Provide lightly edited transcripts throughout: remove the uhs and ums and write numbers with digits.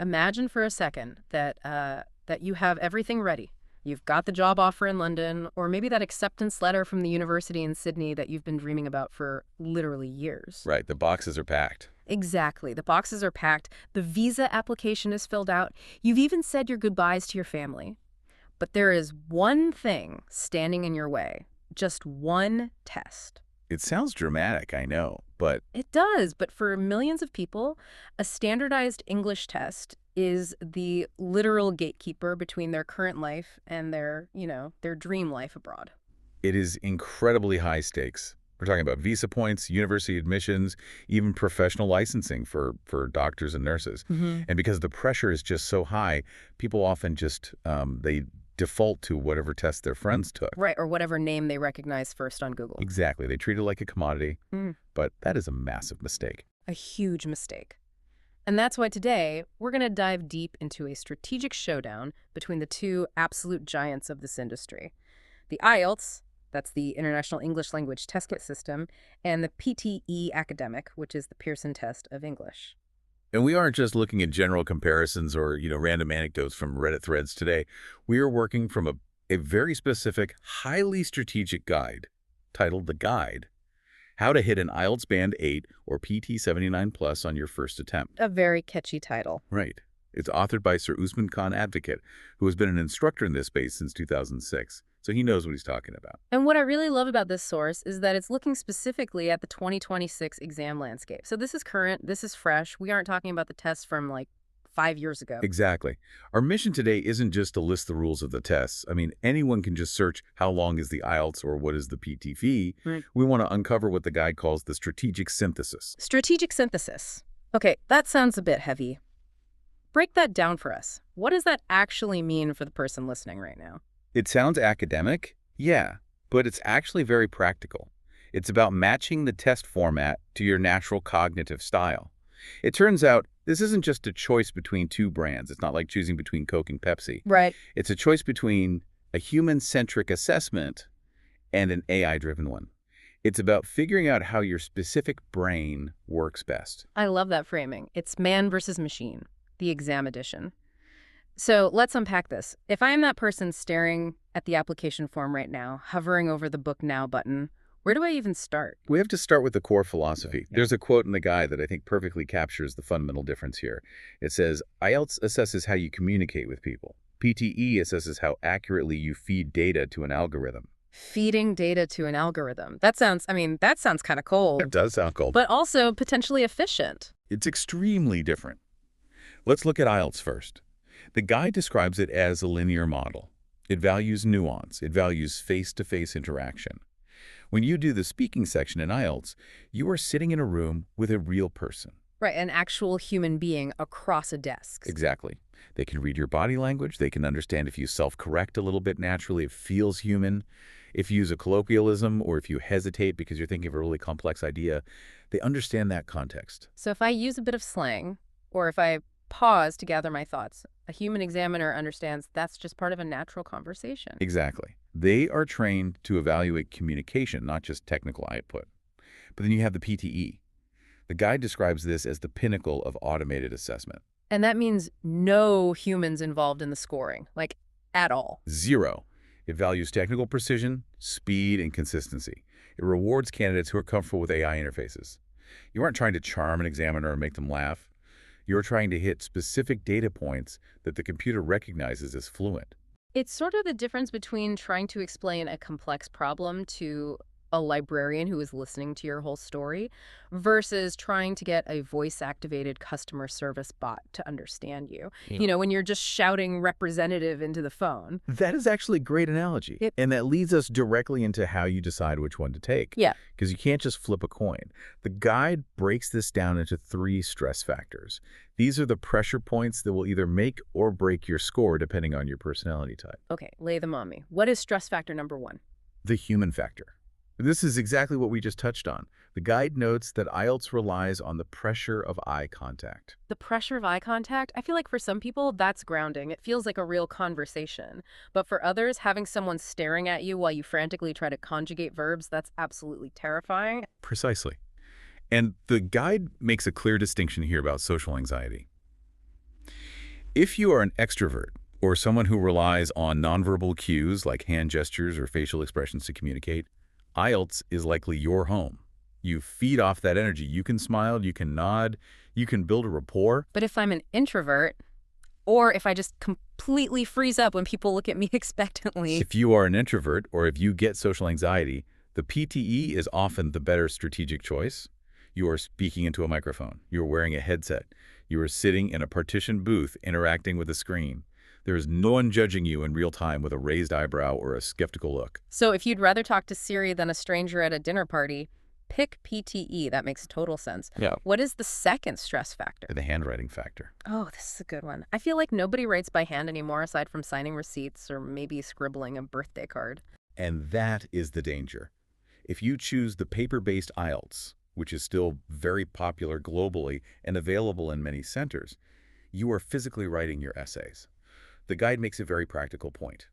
Imagine for a second that you have everything ready. You've got the job offer in London, or maybe that acceptance letter from the university in Sydney that you've been dreaming about for literally years. Right, the boxes are packed. Exactly. The boxes are packed. The visa application is filled out. You've even said your goodbyes to your family. But there is one thing standing in your way. Just one test. It sounds dramatic, I know, but It does, but for millions of people, a standardized English test is the literal gatekeeper between their current life and their dream life abroad. it is incredibly high stakes. We're talking about visa points, university admissions, even professional licensing for doctors and nurses. And because the pressure is just so high, people often just, they default to whatever test their friends took. Right, or whatever name they recognize first on Google. Exactly. They treat it like a commodity, but that is a massive mistake. A huge mistake. And that's why today, we're going to dive deep into a strategic showdown between the two absolute giants of this industry. The IELTS, that's the International English Language Test System, and the PTE Academic, which is the Pearson Test of English. And we aren't just looking at general comparisons or, random anecdotes from Reddit threads today. We are working from a very specific, highly strategic guide titled The Guide: How to Hit an IELTS Band 8 or PT 79 Plus on Your First Attempt. A very catchy title. Right. It's authored by Sir Usman Khan Advocate, who has been an instructor in this space since 2006. So he knows what he's talking about. And what I really love about this source is that it's looking specifically at the 2026 exam landscape. So this is current, this is fresh. We aren't talking about the tests from like 5 years ago. Exactly. Our mission today isn't just to list the rules of the tests. I mean, anyone can just search how long is the IELTS or what is the PTE. Right. We want to uncover what the guide calls the strategic synthesis. Strategic synthesis. Okay, that sounds a bit heavy. Break that down for us. What does that actually mean for the person listening right now? It sounds academic, yeah, but it's actually very practical. It's about matching the test format to your natural cognitive style. It turns out this isn't just a choice between two brands. It's not like choosing between Coke and Pepsi. Right. It's a choice between a human-centric assessment and an AI-driven one. It's about figuring out how your specific brain works best. I love that framing. It's man versus machine, the exam edition. So let's unpack this. If I am that person staring at the application form right now, hovering over the Book Now button, where do I even start? We have to start with the core philosophy. There's a quote in the guide that I think perfectly captures the fundamental difference here. It says, IELTS assesses how you communicate with people. PTE assesses how accurately you feed data to an algorithm. Feeding data to an algorithm. That sounds kind of cold. It does sound cold. But also potentially efficient. It's extremely different. Let's look at IELTS first. The guide describes it as a linear model. It values nuance. It values face-to-face interaction. When you do the speaking section in IELTS, you are sitting in a room with a real person. Right, an actual human being across a desk. Exactly. They can read your body language. They can understand if you self-correct a little bit naturally. It feels human. If you use a colloquialism or if you hesitate because you're thinking of a really complex idea, they understand that context. So if I use a bit of slang, or if I pause to gather my thoughts, a human examiner understands that's just part of a natural conversation. Exactly. They are trained to evaluate communication, not just technical output. But then you have the PTE. The guide describes this as the pinnacle of automated assessment. And that means no humans involved in the scoring, like at all. Zero. It values technical precision, speed, and consistency. It rewards candidates who are comfortable with AI interfaces. You aren't trying to charm an examiner or make them laugh. You're trying to hit specific data points that the computer recognizes as fluent. It's sort of the difference between trying to explain a complex problem to a librarian who is listening to your whole story versus trying to get a voice-activated customer service bot to understand you. You know, when you're just shouting representative into the phone. That is actually a great analogy. And that leads us directly into how you decide which one to take. Yeah. Because you can't just flip a coin. The guide breaks this down into 3 stress factors. These are the pressure points that will either make or break your score depending on your personality type. Okay, lay them on me. What is stress factor number 1? The human factor. This is exactly what we just touched on. The guide notes that IELTS relies on the pressure of eye contact. The pressure of eye contact? I feel like for some people, that's grounding. It feels like a real conversation. But for others, having someone staring at you while you frantically try to conjugate verbs, that's absolutely terrifying. Precisely. And the guide makes a clear distinction here about social anxiety. If you are an extrovert or someone who relies on nonverbal cues like hand gestures or facial expressions to communicate, IELTS is likely your home. You feed off that energy. You can smile, you can nod, you can build a rapport. But if I'm an introvert, or if I just completely freeze up when people look at me expectantly. If you are an introvert or if you get social anxiety, the PTE is often the better strategic choice. You are speaking into a microphone. You are wearing a headset. You are sitting in a partitioned booth interacting with a screen. There is no one judging you in real time with a raised eyebrow or a skeptical look. So if you'd rather talk to Siri than a stranger at a dinner party, pick PTE. That makes total sense. Yeah. What is the second stress factor? The handwriting factor. Oh, this is a good one. I feel like nobody writes by hand anymore aside from signing receipts or maybe scribbling a birthday card. And that is the danger. If you choose the paper-based IELTS, which is still very popular globally and available in many centers, you are physically writing your essays. The guide makes a very practical point.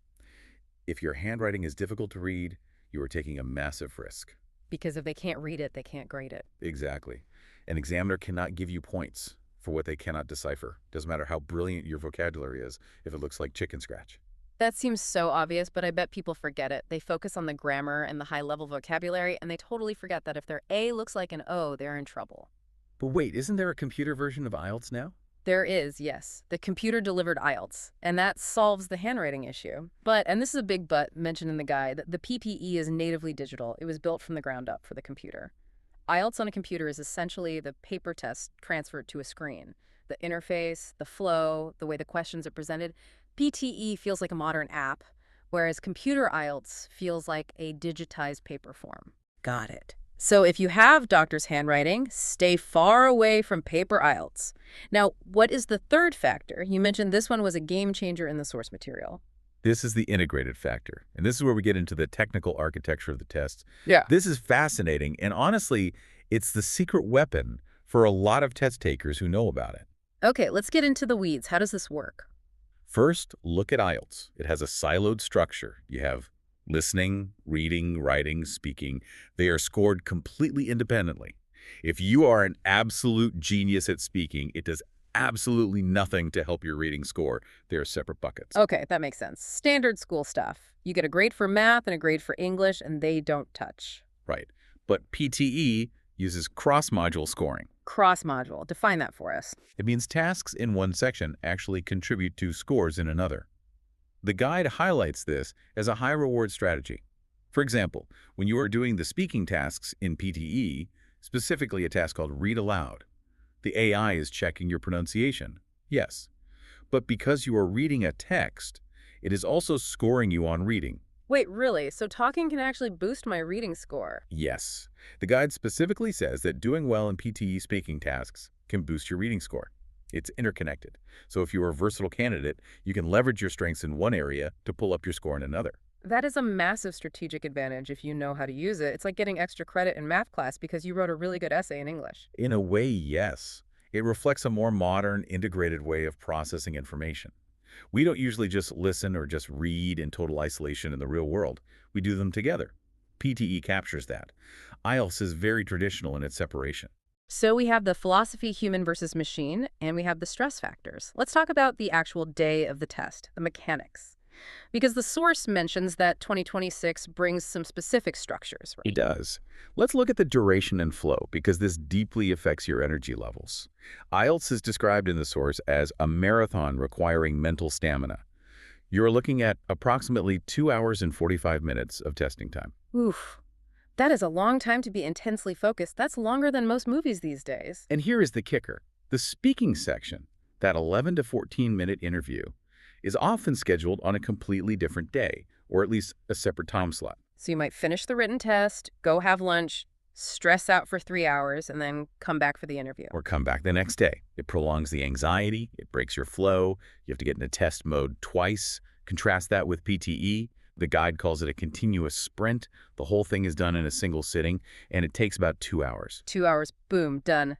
If your handwriting is difficult to read, you are taking a massive risk. Because if they can't read it, they can't grade it. Exactly. An examiner cannot give you points for what they cannot decipher. Doesn't matter how brilliant your vocabulary is if it looks like chicken scratch. That seems so obvious, but I bet people forget it. They focus on the grammar and the high-level vocabulary, and they totally forget that if their A looks like an O, they're in trouble. But wait, isn't there a computer version of IELTS now? There is, yes, the computer-delivered IELTS, and that solves the handwriting issue. But, and this is a big but mentioned in the guide, the PPE is natively digital. It was built from the ground up for the computer. IELTS on a computer is essentially the paper test transferred to a screen. The interface, the flow, the way the questions are presented. PTE feels like a modern app, whereas computer IELTS feels like a digitized paper form. Got it. So if you have doctor's handwriting, stay far away from paper IELTS. Now, what is the third factor? You mentioned this one was a game changer in the source material. This is the integrated factor, and this is where we get into the technical architecture of the tests. Yeah. This is fascinating, and honestly, it's the secret weapon for a lot of test takers who know about it. Okay, let's get into the weeds. How does this work? First, look at IELTS. It has a siloed structure. You have listening, reading, writing, speaking. They are scored completely independently. If you are an absolute genius at speaking, it does absolutely nothing to help your reading score. They are separate buckets. Okay, that makes sense. Standard school stuff. You get a grade for math and a grade for English, and they don't touch. Right. But PTE uses cross-module scoring. Cross-module. Define that for us. It means tasks in one section actually contribute to scores in another. The guide highlights this as a high-reward strategy. For example, when you are doing the speaking tasks in PTE, specifically a task called Read Aloud, the AI is checking your pronunciation, yes. But because you are reading a text, it is also scoring you on reading. Wait, really? So talking can actually boost my reading score? Yes. The guide specifically says that doing well in PTE speaking tasks can boost your reading score. It's interconnected. So if you're a versatile candidate, you can leverage your strengths in one area to pull up your score in another. That is a massive strategic advantage if you know how to use it. It's like getting extra credit in math class because you wrote a really good essay in English. In a way, yes. It reflects a more modern, integrated way of processing information. We don't usually just listen or just read in total isolation in the real world. We do them together. PTE captures that. IELTS is very traditional in its separation. So we have the philosophy human versus machine, and we have the stress factors. Let's talk about the actual day of the test, the mechanics. Because the source mentions that 2026 brings some specific structures, right? It does. Let's look at the duration and flow, because this deeply affects your energy levels. IELTS is described in the source as a marathon requiring mental stamina. You're looking at approximately 2 hours and 45 minutes of testing time. Oof. That is a long time to be intensely focused. That's longer than most movies these days. And here is the kicker. The speaking section, that 11 to 14-minute interview, is often scheduled on a completely different day, or at least a separate time slot. So you might finish the written test, go have lunch, stress out for 3 hours, and then come back for the interview. Or come back the next day. It prolongs the anxiety, it breaks your flow, you have to get into test mode twice. Contrast that with PTE. The guide calls it a continuous sprint. The whole thing is done in a single sitting, and it takes about 2 hours. 2 hours, boom, done.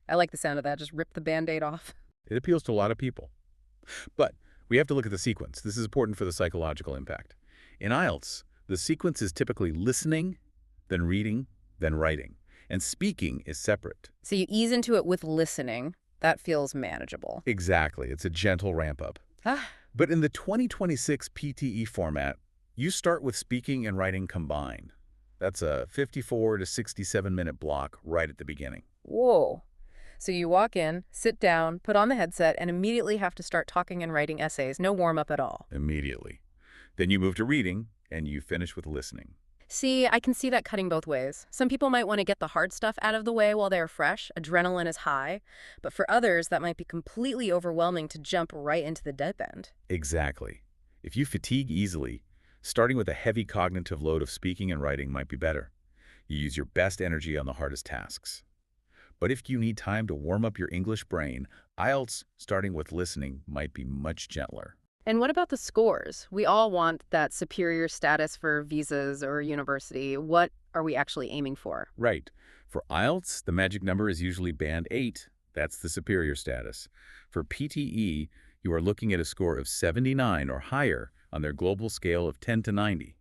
I like the sound of that. Just rip the Band-Aid off. It appeals to a lot of people. But we have to look at the sequence. This is important for the psychological impact. In IELTS, the sequence is typically listening, then reading, then writing. And speaking is separate. So you ease into it with listening, That feels manageable. Exactly. It's a gentle ramp up. Ah, But in the 2026 PTE format, you start with speaking and writing combined. That's a 54 to 67-minute block right at the beginning. whoa. So you walk in, sit down, put on the headset, and immediately have to start talking and writing essays. No warm-up at all. Immediately. Then you move to reading, and you finish with listening. See, I can see that cutting both ways. Some people might want to get the hard stuff out of the way while they're fresh, adrenaline is high, but for others, that might be completely overwhelming to jump right into the deep end. Exactly. If you fatigue easily, starting with a heavy cognitive load of speaking and writing might be better. You use your best energy on the hardest tasks. But if you need time to warm up your English brain, IELTS, starting with listening, might be much gentler. And what about the scores? We all want that superior status for visas or university. What are we actually aiming for? Right. For IELTS, the magic number is usually band 8. That's the superior status. For PTE, you are looking at a score of 79 or higher on their global scale of 10 to 90.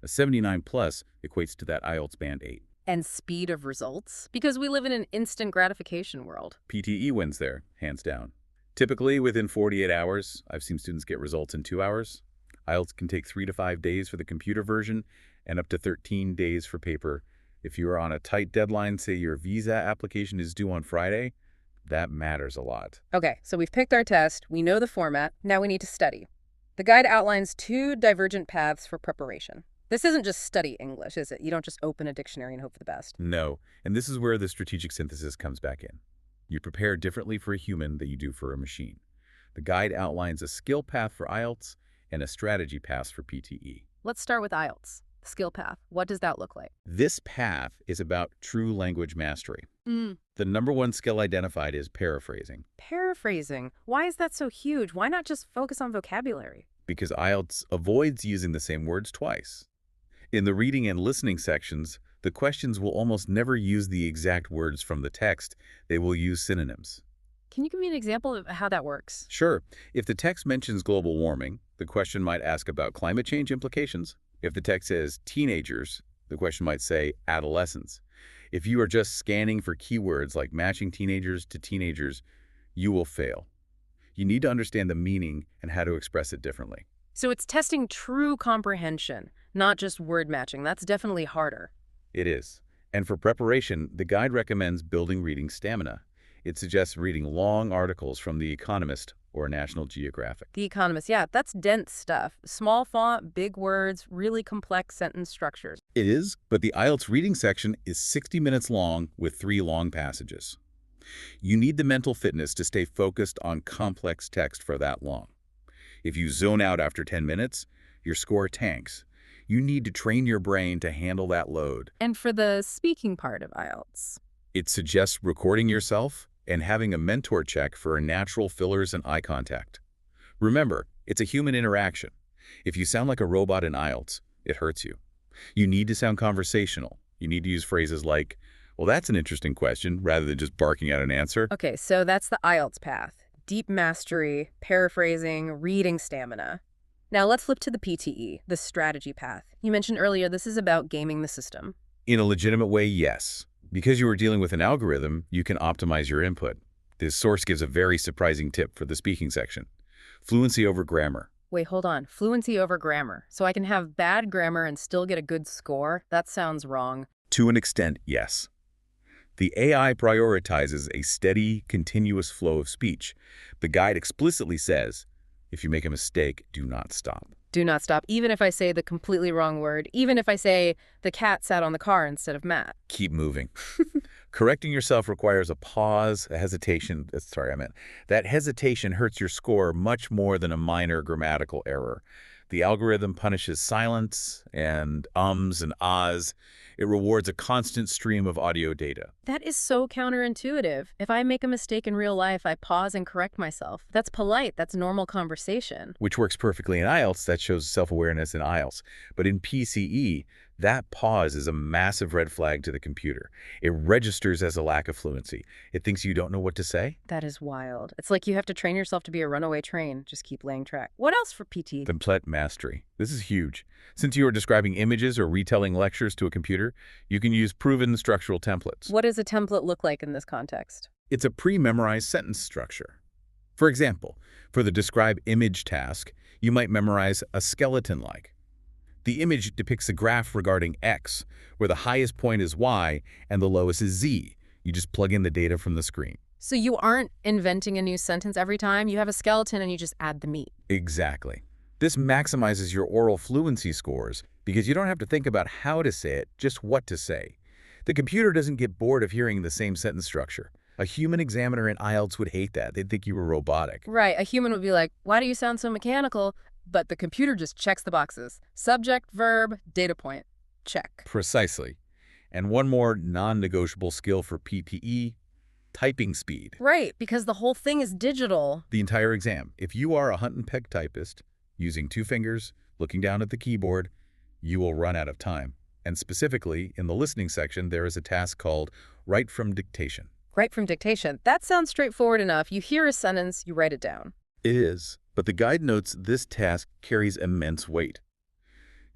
A 79 plus equates to that IELTS band 8. And speed of results? Because we live in an instant gratification world. PTE wins there, hands down. Typically, within 48 hours, I've seen students get results in 2 hours. IELTS can take 3 to 5 days for the computer version and up to 13 days for paper. If you are on a tight deadline, say your visa application is due on Friday, that matters a lot. Okay, so we've picked our test, we know the format, now we need to study. The guide outlines 2 divergent paths for preparation. This isn't just study English, is it? You don't just open a dictionary and hope for the best. No, and this is where the strategic synthesis comes back in. You prepare differently for a human than you do for a machine. The guide outlines a skill path for IELTS and a strategy path for PTE. Let's start with IELTS, the skill path. What does that look like? This path is about true language mastery. Mm. The number one skill identified is paraphrasing, Paraphrasing. Why is that so huge? Why not just focus on vocabulary? because IELTS avoids using the same words twice. In the reading and listening sections, the questions will almost never use the exact words from the text. They will use synonyms. Can you give me an example of how that works? Sure, if the text mentions global warming, the question might ask about climate change implications. If the text says teenagers, the question might say adolescents. If you are just scanning for keywords like matching teenagers to teenagers, you will fail. You need to understand the meaning and how to express it differently. So it's testing true comprehension, not just word matching. That's definitely harder. It is. And for preparation, the guide recommends building reading stamina. It suggests reading long articles from The Economist or National Geographic. The Economist, yeah, that's dense stuff. Small font, big words, really complex sentence structures. It is, but the IELTS reading section is 60 minutes long with 3 long passages. You need the mental fitness to stay focused on complex text for that long. If you zone out after 10 minutes, your score tanks. You need to train your brain to handle that load. And for the speaking part of IELTS? It suggests recording yourself and having a mentor check for natural fillers and eye contact. Remember, it's a human interaction. If you sound like a robot in IELTS, it hurts you. You need to sound conversational. You need to use phrases like, well, that's an interesting question, rather than just barking out an answer. Okay, so that's the IELTS path. Deep mastery, paraphrasing, reading stamina. Now let's flip to the PTE, the strategy path. You mentioned earlier this is about gaming the system. In a legitimate way, yes. Because you are dealing with an algorithm, you can optimize your input. This source gives a very surprising tip for the speaking section. Fluency over grammar. Wait, hold on. Fluency over grammar. So I can have bad grammar and still get a good score? That sounds wrong. To an extent, yes. The AI prioritizes a steady, continuous flow of speech. The guide explicitly says, if you make a mistake, do not stop. Do not stop, even if I say the completely wrong word, even if I say the cat sat on the car instead of Matt. Keep moving. Correcting yourself requires a pause, a hesitation. That hesitation hurts your score much more than a minor grammatical error. The algorithm punishes silence and ums and ahs. It rewards a constant stream of audio data. That is so counterintuitive. If I make a mistake in real life, I pause and correct myself. That's polite. That's normal conversation. Which works perfectly in IELTS. That shows self-awareness in IELTS. But in PCE, that pause is a massive red flag to the computer. It registers as a lack of fluency. It thinks you don't know what to say. That is wild. It's like you have to train yourself to be a runaway train. Just keep laying track. What else for PT? Template mastery. This is huge. Since you are describing images or retelling lectures to a computer, you can use proven structural templates. What does a template look like in this context? It's a pre-memorized sentence structure. For example, for the describe image task, you might memorize a skeleton-like. The image depicts a graph regarding X, where the highest point is Y and the lowest is Z. You just plug in the data from the screen. So you aren't inventing a new sentence every time. You have a skeleton and you just add the meat. Exactly. This maximizes your oral fluency scores because you don't have to think about how to say it, just what to say. The computer doesn't get bored of hearing the same sentence structure. A human examiner in IELTS would hate that. They'd think you were robotic. Right, a human would be like, why do you sound so mechanical? But the computer just checks the boxes. Subject, verb, data point. Check. Precisely. And one more non-negotiable skill for PTE, typing speed. Right, because the whole thing is digital. The entire exam. If you are a hunt and peck typist, using 2 fingers, looking down at the keyboard, you will run out of time. And specifically, in the listening section, there is a task called Write from Dictation. Right from dictation. That sounds straightforward enough. You hear a sentence, you write it down. It is, but the guide notes this task carries immense weight.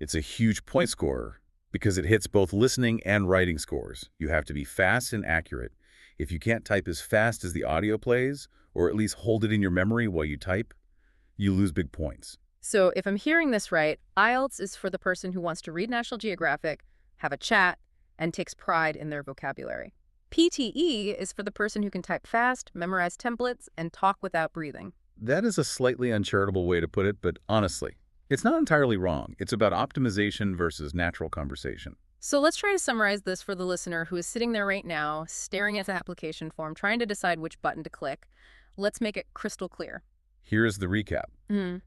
It's a huge point scorer because it hits both listening and writing scores. You have to be fast and accurate. If you can't type as fast as the audio plays, or at least hold it in your memory while you type, you lose big points. So if I'm hearing this right, IELTS is for the person who wants to read National Geographic, have a chat, and takes pride in their vocabulary. PTE is for the person who can type fast, memorize templates, and talk without breathing. That is a slightly uncharitable way to put it, but honestly, it's not entirely wrong. It's about optimization versus natural conversation. So let's try to summarize this for the listener who is sitting there right now, staring at the application form, trying to decide which button to click. Let's make it crystal clear. Here's the recap.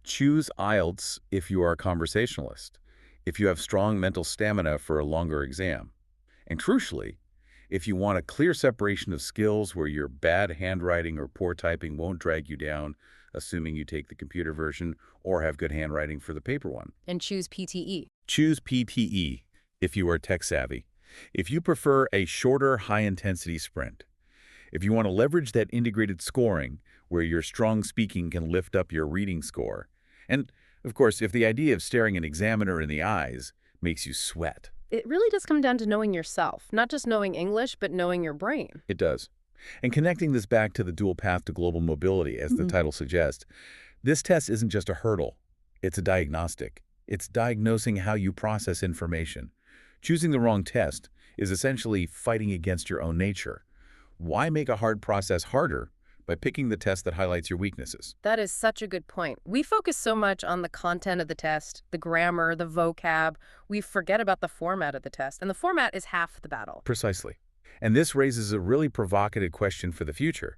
Choose IELTS if you are a conversationalist, if you have strong mental stamina for a longer exam, and crucially, if you want a clear separation of skills where your bad handwriting or poor typing won't drag you down, assuming you take the computer version or have good handwriting for the paper one. And choose PTE. Choose PTE if you are tech-savvy. If you prefer a shorter, high-intensity sprint. If you want to leverage that integrated scoring where your strong speaking can lift up your reading score. And, of course, if the idea of staring an examiner in the eyes makes you sweat. It really does come down to knowing yourself, not just knowing English, but knowing your brain. It does. And connecting this back to the dual path to global mobility, as the title suggests, this test isn't just a hurdle. It's a diagnostic. It's diagnosing how you process information. Choosing the wrong test is essentially fighting against your own nature. Why make a hard process harder by picking the test that highlights your weaknesses? That is such a good point. We focus so much on the content of the test, the grammar, the vocab, we forget about the format of the test, and the format is half the battle. Precisely. And this raises a really provocative question for the future.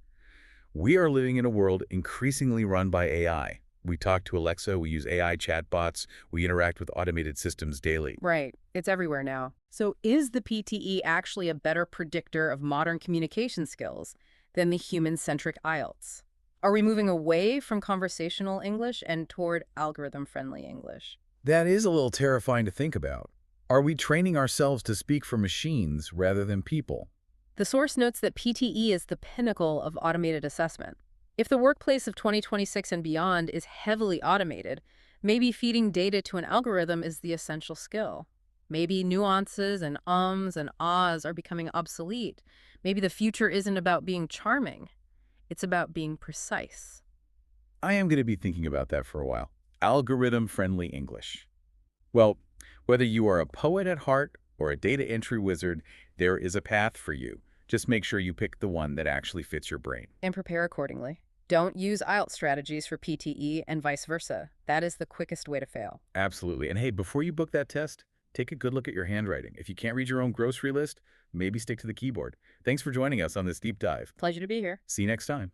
We are living in a world increasingly run by AI. We talk to Alexa, we use AI chatbots, we interact with automated systems daily. Right. It's everywhere now. So is the PTE actually a better predictor of modern communication skills than the human-centric IELTS? Are we moving away from conversational English and toward algorithm-friendly English? That is a little terrifying to think about. Are we training ourselves to speak for machines rather than people? The source notes that PTE is the pinnacle of automated assessment. If the workplace of 2026 and beyond is heavily automated, maybe feeding data to an algorithm is the essential skill. Maybe nuances and ums and ahs are becoming obsolete. Maybe the future isn't about being charming. It's about being precise. I am going to be thinking about that for a while. Algorithm-friendly English. Well, whether you are a poet at heart or a data entry wizard, there is a path for you. Just make sure you pick the one that actually fits your brain. And prepare accordingly. Don't use IELTS strategies for PTE and vice versa. That is the quickest way to fail. Absolutely. And hey, before you book that test, take a good look at your handwriting. If you can't read your own grocery list, maybe stick to the keyboard. Thanks for joining us on this deep dive. Pleasure to be here. See you next time.